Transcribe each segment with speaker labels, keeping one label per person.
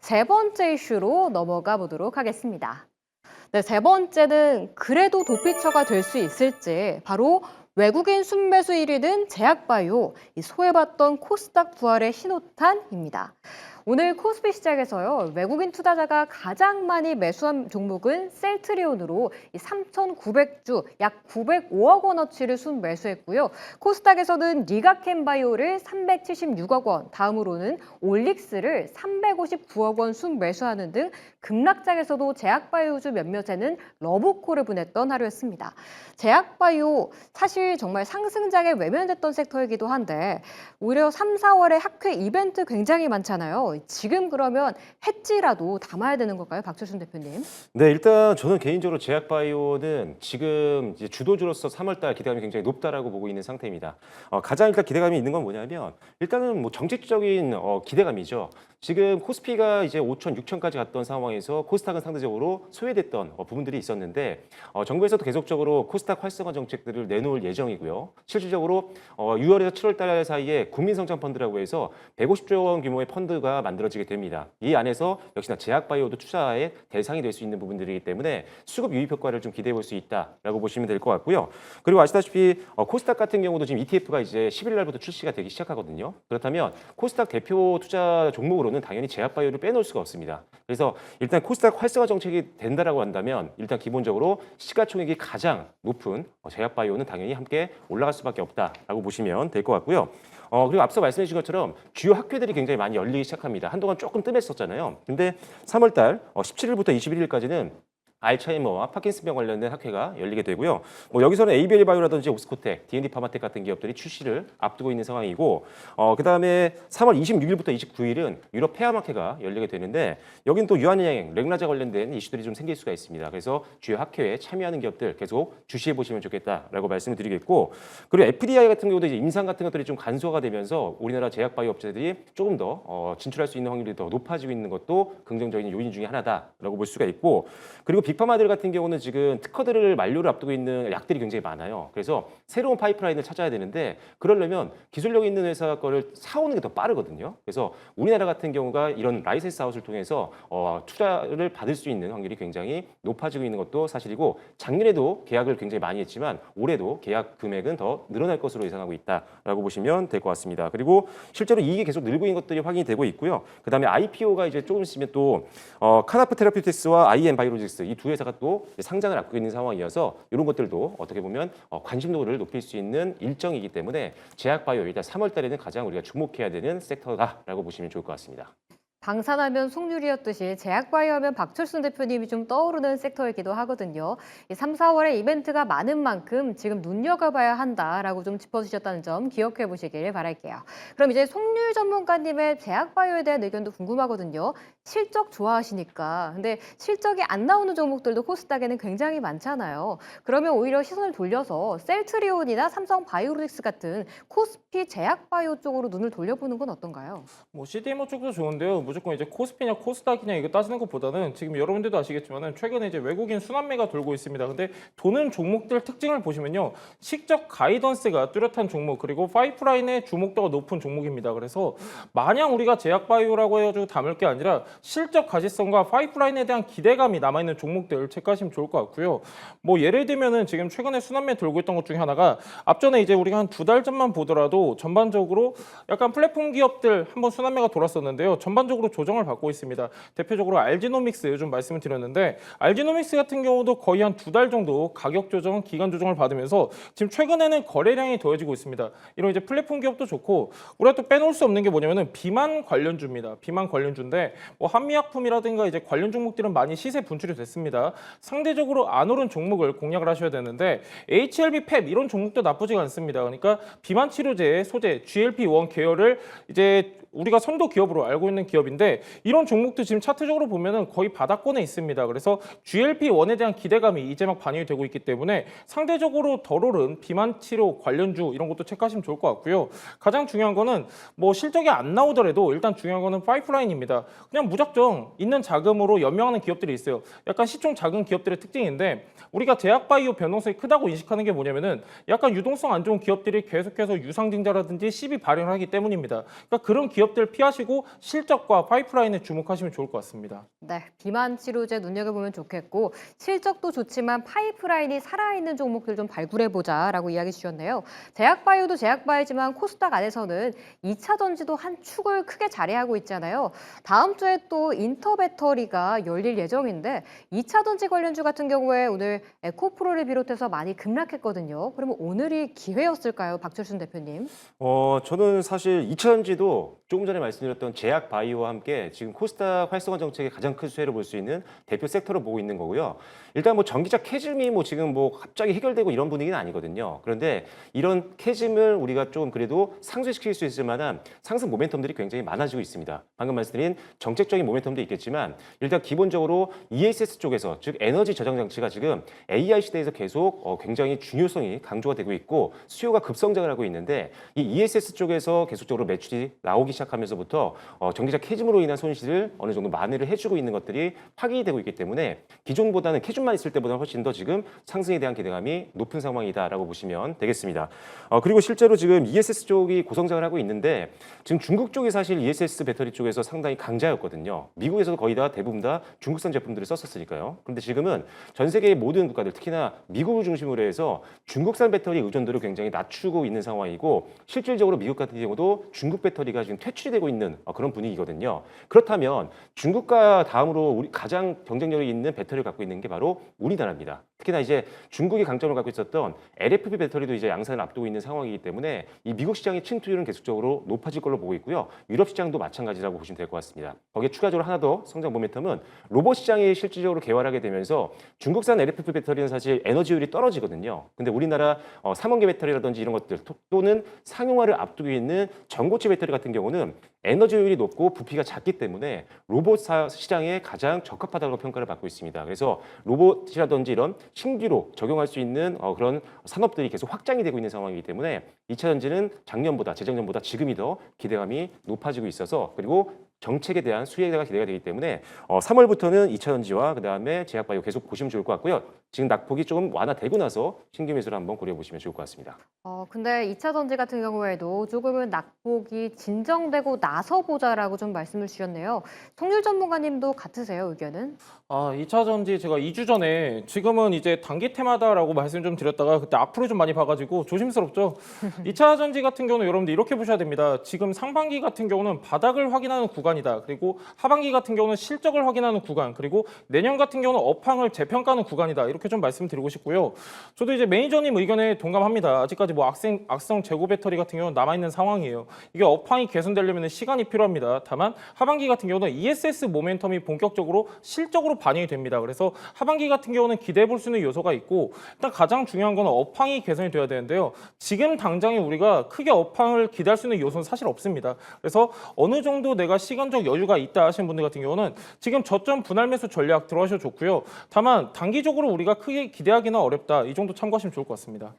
Speaker 1: 세 번째 이슈로 넘어가 보도록 하겠습니다. 네, 세 번째는 그래도 도피처가 될 수 있을지 바로 외국인 순매수 1위는 제약바이오, 이 소외받던 코스닥 부활의 신호탄입니다. 오늘 코스피 시장에서요, 외국인 투자자가 가장 많이 매수한 종목은 셀트리온으로 3,900주, 약 905억 원어치를 순매수했고요. 코스닥에서는 리가켄바이오를 376억 원, 다음으로는 올릭스를 359억 원 순매수하는 등 급락장에서도 제약바이오주 몇몇에는 러브콜을 보냈던 하루였습니다. 제약바이오 사실 정말 상승장에 외면됐던 섹터이기도 한데 오히려 3, 4월에 학회 이벤트 굉장히 많잖아요. 지금 그러면 해지라도 담아야 되는 걸까요? 박철순 대표님.
Speaker 2: 네, 일단 저는 개인적으로 제약바이오는 지금 이제 주도주로서 3월달 기대감이 굉장히 높다라고 보고 있는 상태입니다. 가장 일단 기대감이 있는 건 뭐냐면 일단은 뭐 정책적인 기대감이죠. 지금 코스피가 이제 5천, 6천까지 갔던 상황에서 코스닥은 상대적으로 소외됐던 부분들이 있었는데 정부에서도 계속적으로 코스닥 활성화 정책들을 내놓을 예정이고요. 실질적으로 6월에서 7월 달 사이에 국민성장펀드라고 해서 150조 원 규모의 펀드가 만들어지게 됩니다. 이 안에서 역시나 제약바이오도 투자의 대상이 될 수 있는 부분들이기 때문에 수급 유입 효과를 좀 기대해 볼 수 있다라고 보시면 될 것 같고요. 그리고 아시다시피 코스닥 같은 경우도 지금 ETF가 이제 11일 날부터 출시가 되기 시작하거든요. 그렇다면 코스닥 대표 투자 종목으로는 당연히 제약바이오를 빼놓을 수가 없습니다. 그래서 일단 코스닥 활성화 정책이 된다라고 한다면 일단 기본적으로 시가총액이 가장 높은 제약바이오는 당연히 함께 올라갈 수밖에 없다라고 보시면 될 것 같고요. 그리고 앞서 말씀해 주신 것처럼 주요 학회들이 굉장히 많이 열리기 시작합니다. 한동안 조금 뜸했었잖아요. 근데 3월 달 17일부터 21일까지는 알츠하이머와 파킨슨병 관련된 학회가 열리게 되고요. 뭐 여기서는 ABL 바이오라든지 옥스코텍, D&D 파마텍 같은 기업들이 출시를 앞두고 있는 상황이고, 그다음에 3월 26일부터 29일은 유럽 폐암학회가 열리게 되는데 여긴 또 유한여행, 렉나자 관련된 이슈들이 좀 생길 수가 있습니다. 그래서 주요 학회에 참여하는 기업들 계속 주시해 보시면 좋겠다라고 말씀을 드리겠고, 그리고 FDI 같은 경우도 이제 임상 같은 것들이 좀 간소화가 되면서 우리나라 제약바이오 업체들이 조금 더 진출할 수 있는 확률이 더 높아지고 있는 것도 긍정적인 요인 중에 하나다라고 볼 수가 있고, 그리고 빅파마들 같은 경우는 지금 특허들을 만료를 앞두고 있는 약들이 굉장히 많아요. 그래서 새로운 파이프라인을 찾아야 되는데 그러려면 기술력 있는 회사 거를 사오는 게 더 빠르거든요. 그래서 우리나라 같은 경우가 이런 라이센스 아웃을 통해서 투자를 받을 수 있는 확률이 굉장히 높아지고 있는 것도 사실이고, 작년에도 계약을 굉장히 많이 했지만 올해도 계약 금액은 더 늘어날 것으로 예상하고 있다라고 보시면 될 것 같습니다. 그리고 실제로 이익이 계속 늘고 있는 것들이 확인이 되고 있고요. 그다음에 IPO가 이제 조금 있으면 또 카나프 테라피우틱스와 IM 바이오로직스 이 두 회사가 또 상장을 앞두고 있는 상황이어서 이런 것들도 어떻게 보면 관심도를 높일 수 있는 일정이기 때문에 제약바이오 일단 3월 달에는 가장 우리가 주목해야 되는 섹터다라고 보시면 좋을 것 같습니다.
Speaker 1: 방산하면 송유리였듯이 제약바이오하면 박철순 대표님이 좀 떠오르는 섹터이기도 하거든요. 이 3, 4월에 이벤트가 많은 만큼 지금 눈여겨봐야 한다라고 좀 짚어주셨다는 점 기억해 보시길 바랄게요. 그럼 이제 송률 전문가님의 제약바이오에 대한 의견도 궁금하거든요. 실적 좋아하시니까. 근데 실적이 안 나오는 종목들도 코스닥에는 굉장히 많잖아요. 그러면 오히려 시선을 돌려서 셀트리온이나 삼성바이오로직스 같은 코스피 제약바이오 쪽으로 눈을 돌려보는 건 어떤가요?
Speaker 3: 뭐 CDMO 쪽도 좋은데요. 무조건 이제 코스피냐 코스닥이냐 이거 따지는 것보다는 지금 여러분들도 아시겠지만은 최근에 이제 외국인 순환매가 돌고 있습니다. 근데 도는 종목들 특징을 보시면요. 실적 가이던스가 뚜렷한 종목 그리고 파이프라인의 주목도가 높은 종목입니다. 그래서 마냥 우리가 제약바이오라고 해가지고 담을 게 아니라 실적 가시성과 파이프라인에 대한 기대감이 남아있는 종목들 체크하시면 좋을 것 같고요. 뭐 예를 들면은 지금 최근에 순환매 돌고 있던 것 중에 하나가 앞전에 이제 우리가 한 2달 전만 보더라도 전반적으로 약간 플랫폼 기업들 한번 순환매가 돌았었는데요. 전반적으로 조정을 받고 있습니다. 대표적으로 알지노믹스 요즘 말씀을 드렸는데 알지노믹스 같은 경우도 거의 한 2달 정도 가격 조정, 기간 조정을 받으면서 지금 최근에는 거래량이 더해지고 있습니다. 이런 이제 플랫폼 기업도 좋고 우리가 또 빼놓을 수 없는 게 뭐냐면은 비만 관련주입니다. 비만 관련주인데 뭐 한미약품이라든가 이제 관련 종목들은 많이 시세 분출이 됐습니다. 상대적으로 안 오른 종목을 공략을 하셔야 되는데 HLB, 펩 이런 종목도 나쁘지가 않습니다. 그러니까 비만 치료제의 소재 GLP-1 계열을 이제 우리가 선도 기업으로 알고 있는 기업인데 이런 종목도 지금 차트적으로 보면은 거의 바닥권에 있습니다. 그래서 GLP-1에 대한 기대감이 이제 막 반영이 되고 있기 때문에 상대적으로 덜 오른 비만 치료 관련주 이런 것도 체크하시면 좋을 것 같고요. 가장 중요한 거는 뭐 실적이 안 나오더라도 일단 중요한 거는 파이프라인입니다. 그냥 무작정 있는 자금으로 연명하는 기업들이 있어요. 약간 시총 작은 기업들의 특징인데 우리가 제약바이오 변동성이 크다고 인식하는 게 뭐냐면은 약간 유동성 안 좋은 기업들이 계속해서 유상증자라든지 시비 발행을 하기 때문입니다. 그러니까 그런 기업 기업들 피하시고 실적과 파이프라인에 주목하시면 좋을 것 같습니다.
Speaker 1: 네, 비만 치료제 눈여겨보면 좋겠고 실적도 좋지만 파이프라인이 살아있는 종목들 좀 발굴해보자라고 이야기 주셨네요. 제약바이오도 제약바이오지만 코스닥 안에서는 2차 전지도 한 축을 크게 자리하고 있잖아요. 다음 주에 또 인터배터리가 열릴 예정인데 2차 전지 관련주 같은 경우에 오늘 에코프로를 비롯해서 많이 급락했거든요. 그러면 오늘이 기회였을까요, 박철순 대표님?
Speaker 2: 저는 사실 2차전지도 조금 전에 말씀드렸던 제약 바이오와 함께 지금 코스닥 활성화 정책의 가장 큰 수혜를 볼 수 있는 대표 섹터로 보고 있는 거고요. 일단 뭐 전기차 캐즘이 뭐 지금 뭐 갑자기 해결되고 이런 분위기는 아니거든요. 그런데 이런 캐즘을 우리가 좀 그래도 상쇄시킬 수 있을 만한 상승 모멘텀들이 굉장히 많아지고 있습니다. 방금 말씀드린 정책적인 모멘텀도 있겠지만 일단 기본적으로 ESS 쪽에서 즉 에너지 저장 장치가 지금 AI 시대에서 계속 굉장히 중요성이 강조가 되고 있고 수요가 급성장을 하고 있는데 이 ESS 쪽에서 계속적으로 매출이 나오기 시작하면서부터 전기차 캐즘으로 인한 손실을 어느 정도 만회를 해주고 있는 것들이 확인이 되고 있기 때문에 기존보다는 캐즘만 있을 때보다 훨씬 더 지금 상승에 대한 기대감이 높은 상황이다라고 보시면 되겠습니다. 그리고 실제로 지금 ESS 쪽이 고성장을 하고 있는데 지금 중국 쪽이 사실 ESS 배터리 쪽에서 상당히 강자였거든요. 미국에서도 거의 다 대부분 다 중국산 제품들을 썼었으니까요. 그런데 지금은 전 세계의 모든 국가들 특히나 미국을 중심으로 해서 중국산 배터리 의존도를 굉장히 낮추고 있는 상황이고 실질적으로 미국 같은 경우도 중국 배터리가 지금 퇴출이 되고 있는 그런 분위기거든요. 그렇다면 중국과 다음으로 우리 가장 경쟁력이 있는 배터리를 갖고 있는 게 바로 우리나라입니다. 특히나 이제 중국이 강점을 갖고 있었던 LFP 배터리도 이제 양산을 앞두고 있는 상황이기 때문에 이 미국 시장의 침투율은 계속적으로 높아질 걸로 보고 있고요. 유럽 시장도 마찬가지라고 보시면 될 것 같습니다. 거기에 추가적으로 하나 더 성장 모멘텀은 로봇 시장이 실질적으로 개발하게 되면서 중국산 LFP 배터리는 사실 에너지율이 떨어지거든요. 근데 우리나라 삼원계 배터리라든지 이런 것들 또는 상용화를 앞두고 있는 전고체 배터리 같은 경우는 에너지율이 높고 부피가 작기 때문에 로봇 시장에 가장 적합하다고 평가를 받고 있습니다. 그래서 로봇이라든지 이런 신규로 적용할 수 있는 그런 산업들이 계속 확장이 되고 있는 상황이기 때문에 2차 전지는 작년보다 재작년보다 지금이 더 기대감이 높아지고 있어서 그리고 정책에 대한 수혜가 기대가 되기 때문에 3월부터는 2차 전지와 그다음에 제약바이오 계속 보시면 좋을 것 같고요. 지금 낙폭이 조금 완화되고 나서 신규 매수를 한번 고려해 보시면 좋을 것 같습니다.
Speaker 1: 근데 2차 전지 같은 경우에도 조금은 낙폭이 진정되고 나서 보자라고 좀 말씀을 주셨네요. 송률 전문가님도 같으세요, 의견은?
Speaker 3: 2차 전지 제가 2주 전에 지금은 이제 단기 테마다라고 말씀 좀 드렸다가 그때 악플을 좀 많이 봐가지고 조심스럽죠. 2차 전지 같은 경우는 여러분들 이렇게 보셔야 됩니다. 지금 상반기 같은 경우는 바닥을 확인하는 구간이다. 그리고 하반기 같은 경우는 실적을 확인하는 구간, 그리고 내년 같은 경우는 업황을 재평가하는 구간이다. 이렇게 좀 말씀드리고 싶고요. 저도 이제 매니저님 의견에 동감합니다. 아직까지 뭐 악성 재고 배터리 같은 경우는 남아있는 상황이에요. 이게 업황이 개선되려면 시간이 필요합니다. 다만 하반기 같은 경우는 ESS 모멘텀이 본격적으로 실적으로 반영이 됩니다. 그래서 하반기 같은 경우는 기대해 볼 수 있는 요소가 있고 일단 가장 중요한 건 업황이 개선이 돼야 되는데요. 지금 당장에 우리가 크게 업황을 기대할 수 있는 요소는 사실 없습니다. 그래서 어느 정도 내가 시간적 여유가 있다 하시는 분들 같은 경우는 지금 저점 분할 매수 전략 들어가셔도 좋고요. 다만 단기적으로 우리가 크게 기대하기는 어렵다. 이 정도 참고하시면 좋을 것 같습니다.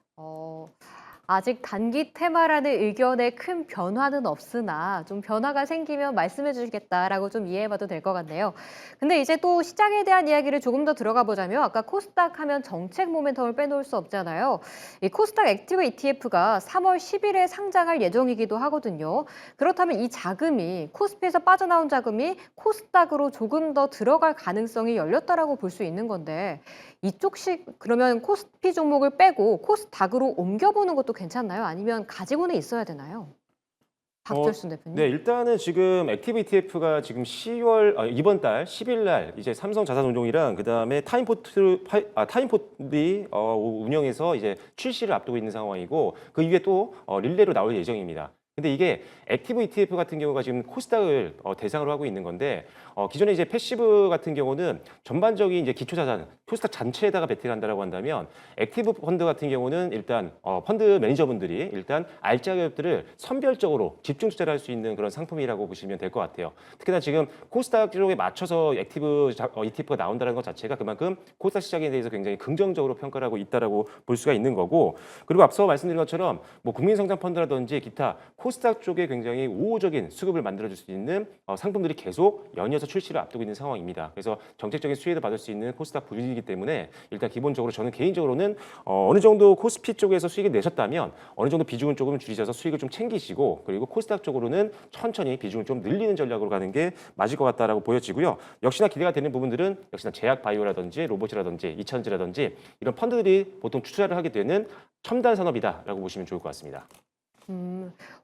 Speaker 1: 아직 단기 테마라는 의견에 큰 변화는 없으나 좀 변화가 생기면 말씀해 주시겠다라고 좀 이해해봐도 될 것 같네요. 근데 이제 또 시장에 대한 이야기를 조금 더 들어가 보자면 아까 코스닥 하면 정책 모멘텀을 빼놓을 수 없잖아요. 이 코스닥 액티브 ETF가 3월 10일에 상장할 예정이기도 하거든요. 그렇다면 이 자금이 코스피에서 빠져나온 자금이 코스닥으로 조금 더 들어갈 가능성이 열렸다라고 볼 수 있는 건데 이쪽씩 그러면 코스피 종목을 빼고 코스닥으로 옮겨보는 것도 괜찮나요? 아니면 가지고는 있어야 되나요? 박철순 대표님.
Speaker 2: 네, 일단은 지금 액티브 ETF가 지금 이번 달 10일 날 이제 삼성 자산운용이랑 그다음에 타임포드이 운영해서 이제 출시를 앞두고 있는 상황이고 그 이후에 또 릴레이로 나올 예정입니다. 근데 이게 액티브 ETF 같은 경우가 지금 코스닥을 대상으로 하고 있는 건데 기존에 이제 패시브 같은 경우는 전반적인 이제 기초자산 코스닥 전체에다가 베팅한다라고 한다면 액티브 펀드 같은 경우는 일단 펀드 매니저분들이 일단 알짜 기업들을 선별적으로 집중 투자를 할 수 있는 그런 상품이라고 보시면 될 것 같아요. 특히나 지금 코스닥 쪽에 맞춰서 액티브 ETF가 나온다는 것 자체가 그만큼 코스닥 시장에 대해서 굉장히 긍정적으로 평가를 하고 있다라고 볼 수가 있는 거고 그리고 앞서 말씀드린 것처럼 뭐 국민성장 펀드라든지 기타 코스닥 쪽에 굉장히 우호적인 수급을 만들어줄 수 있는 상품들이 계속 연이어서 출시를 앞두고 있는 상황입니다. 그래서 정책적인 수혜도 받을 수 있는 코스닥 부분이기 때문에 일단 기본적으로 저는 개인적으로는 어느 정도 코스피 쪽에서 수익을 내셨다면 어느 정도 비중을 조금 줄이셔서 수익을 좀 챙기시고 그리고 코스닥 쪽으로는 천천히 비중을 좀 늘리는 전략으로 가는 게 맞을 것 같다라고 보여지고요. 역시나 기대가 되는 부분들은 역시나 제약 바이오라든지 로봇이라든지 이천지라든지 이런 펀드들이 보통 투자를 하게 되는 첨단 산업이다라고 보시면 좋을 것 같습니다.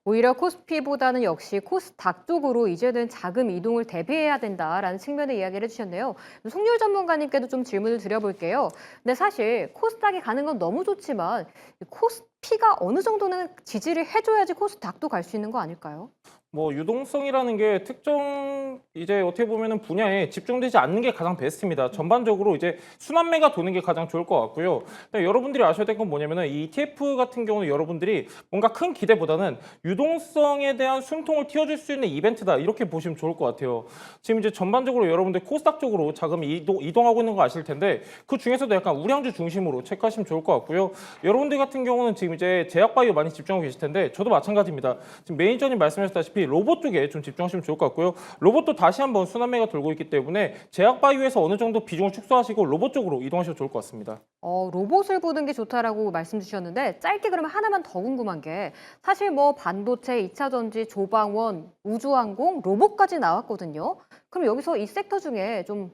Speaker 1: 오히려 코스피보다는 역시 코스닥 쪽으로 이제는 자금 이동을 대비해야 된다라는 측면의 이야기를 해주셨네요. 송률 전문가님께도 좀 질문을 드려볼게요. 근데 사실 코스닥이 가는 건 너무 좋지만 코스피가 어느 정도는 지지를 해줘야지 코스닥도 갈 수 있는 거 아닐까요?
Speaker 3: 뭐 유동성이라는 게 특정 이제 어떻게 보면은 분야에 집중되지 않는 게 가장 베스트입니다. 전반적으로 이제 순환매가 도는 게 가장 좋을 것 같고요. 근데 여러분들이 아셔야 될 건 뭐냐면은 이 ETF 같은 경우는 여러분들이 뭔가 큰 기대보다는 유동성에 대한 숨통을 틔워줄 수 있는 이벤트다 이렇게 보시면 좋을 것 같아요. 지금 이제 전반적으로 여러분들 코스닥 쪽으로 자금이 이동하고 있는 거 아실 텐데 그 중에서도 약간 우량주 중심으로 체크하시면 좋을 것 같고요. 여러분들 같은 경우는 지금 이제 제약바이오 많이 집중하고 계실 텐데 저도 마찬가지입니다. 지금 매니저님 말씀하셨다시피 로봇 쪽에 좀 집중하시면 좋을 것 같고요. 로봇도 다시 한번 순환매가 돌고 있기 때문에 제약바이오에서 어느 정도 비중을 축소하시고 로봇 쪽으로 이동하셔도 좋을 것 같습니다.
Speaker 1: 로봇을 보는 게 좋다라고 말씀 주셨는데 짧게 그러면 하나만 더 궁금한 게 사실 뭐 반도체, 2차 전지, 조방원, 우주항공, 로봇까지 나왔거든요. 그럼 여기서 이 섹터 중에 좀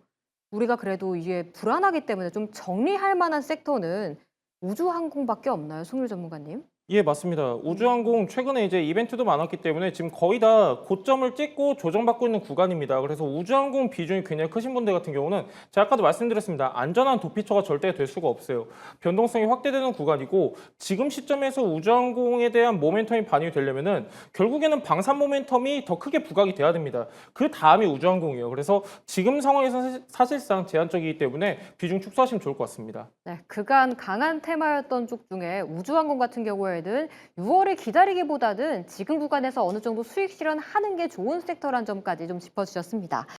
Speaker 1: 우리가 그래도 이게 불안하기 때문에 좀 정리할 만한 섹터는 우주항공밖에 없나요, 송률 전문가님?
Speaker 3: 예, 맞습니다. 우주항공 최근에 이제 이벤트도 많았기 때문에 지금 거의 다 고점을 찍고 조정받고 있는 구간입니다. 그래서 우주항공 비중이 굉장히 크신 분들 같은 경우는 제가 아까도 말씀드렸습니다. 안전한 도피처가 절대 될 수가 없어요. 변동성이 확대되는 구간이고 지금 시점에서 우주항공에 대한 모멘텀이 반영이 되려면은 결국에는 방산 모멘텀이 더 크게 부각이 돼야 됩니다. 그 다음이 우주항공이에요. 그래서 지금 상황에서 사실상 제한적이기 때문에 비중 축소하시면 좋을 것 같습니다.
Speaker 1: 네, 그간 강한 테마였던 쪽 중에 우주항공 같은 경우에는 6월을 기다리기보다는 지금 구간에서 어느 정도 수익 실현하는 게 좋은 섹터란 점까지 좀 짚어주셨습니다.